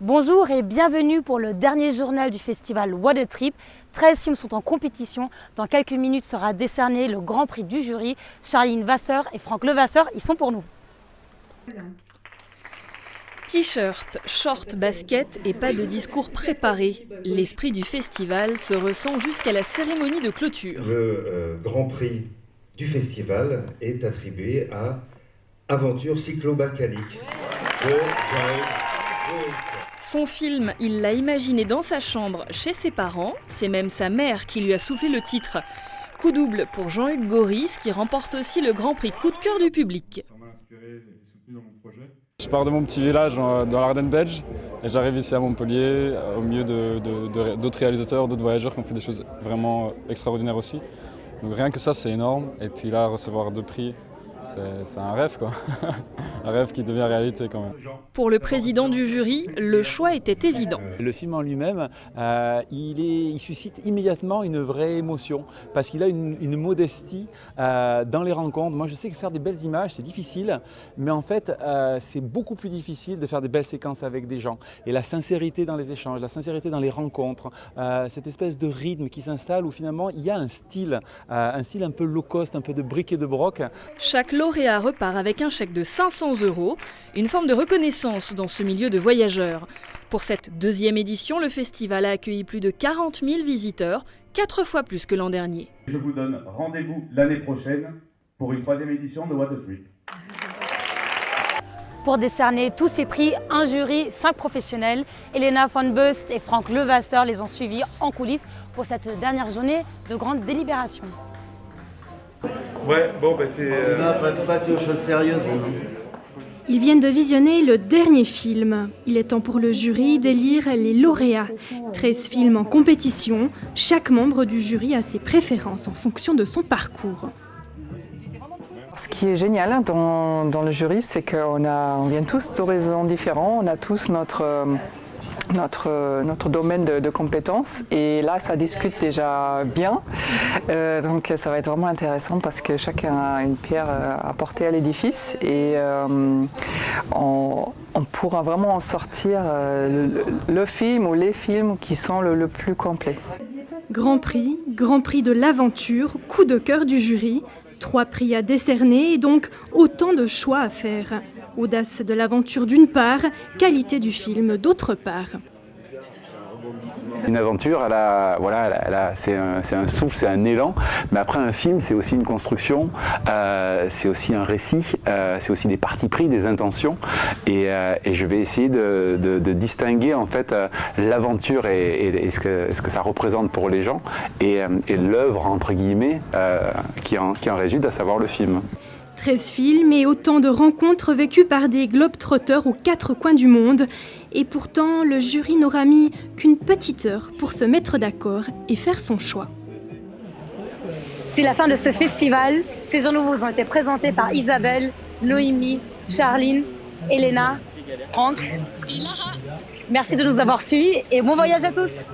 Bonjour et bienvenue pour le dernier journal du festival What a Trip. 13 films sont en compétition. Dans quelques minutes sera décerné le grand prix du jury. Charline Vasseur et Franck Levasseur, ils sont pour nous. T-shirt, short, basket et pas de discours préparé. L'esprit du festival se ressent jusqu'à la cérémonie de clôture. Le grand prix du festival est attribué à Aventure cyclo-balkanique de Joël Joël. Son film, il l'a imaginé dans sa chambre chez ses parents. C'est même sa mère qui lui a soufflé le titre. Coup double pour Jean-Hugues Goris qui remporte aussi le grand prix coup de cœur du public. Je pars de mon petit village dans l'Ardenne belge et j'arrive ici à Montpellier au milieu d'autres réalisateurs, d'autres voyageurs qui ont fait des choses vraiment extraordinaires aussi. Donc rien que ça c'est énorme et puis là recevoir 2 prix, c'est un rêve quoi. Un rêve qui devient réalité quand même. Pour le président du jury, le choix était évident. Le film en lui-même, il suscite immédiatement une vraie émotion parce qu'il a une modestie dans les rencontres. Moi je sais que faire des belles images c'est difficile, mais en fait c'est beaucoup plus difficile de faire des belles séquences avec des gens. Et la sincérité dans les échanges, la sincérité dans les rencontres, cette espèce de rythme qui s'installe où finalement il y a un style un peu low cost, un peu de bric et de broc. Chaque lauréat repart avec un chèque de 500 €, une forme de reconnaissance dans ce milieu de voyageurs. Pour cette deuxième édition, le festival a accueilli plus de 40 000 visiteurs, 4 fois plus que l'an dernier. Je vous donne rendez-vous l'année prochaine pour une 3e édition de What a Trip. Pour décerner tous ces prix, un jury, 5 professionnels. Elena von Beust et Franck Levasseur les ont suivis en coulisses pour cette dernière journée de grande délibération. Ouais, bon, c'est... On va passer aux choses sérieuses maintenant. Ils viennent de visionner le dernier film. Il est temps pour le jury d'élire les lauréats. 13 films en compétition. Chaque membre du jury a ses préférences en fonction de son parcours. Ce qui est génial dans le jury, c'est qu'on vient tous d'horizons différents, on a tous notre domaine de compétences et là ça discute déjà bien, donc ça va être vraiment intéressant parce que chacun a une pierre à porter à l'édifice et on pourra vraiment en sortir le film ou les films qui sont le plus complet. Grand prix de l'aventure, coup de cœur du jury, 3 prix à décerner et donc autant de choix à faire. Audace de l'aventure d'une part, qualité du film d'autre part. Une aventure, c'est un souffle, c'est un élan, mais après un film c'est aussi une construction, c'est aussi un récit, c'est aussi des partis pris, des intentions et je vais essayer de distinguer en fait l'aventure et ce que ça représente pour les gens et l'œuvre entre guillemets qui en résulte, à savoir le film. 13 films et autant de rencontres vécues par des globetrotters aux 4 coins du monde. Et pourtant, le jury n'aura mis qu'une petite heure pour se mettre d'accord et faire son choix. C'est la fin de ce festival. Ces journaux vous ont été présentés par Isabelle, Noémie, Charline, Elena, Franck et Lara. Merci de nous avoir suivis et bon voyage à tous.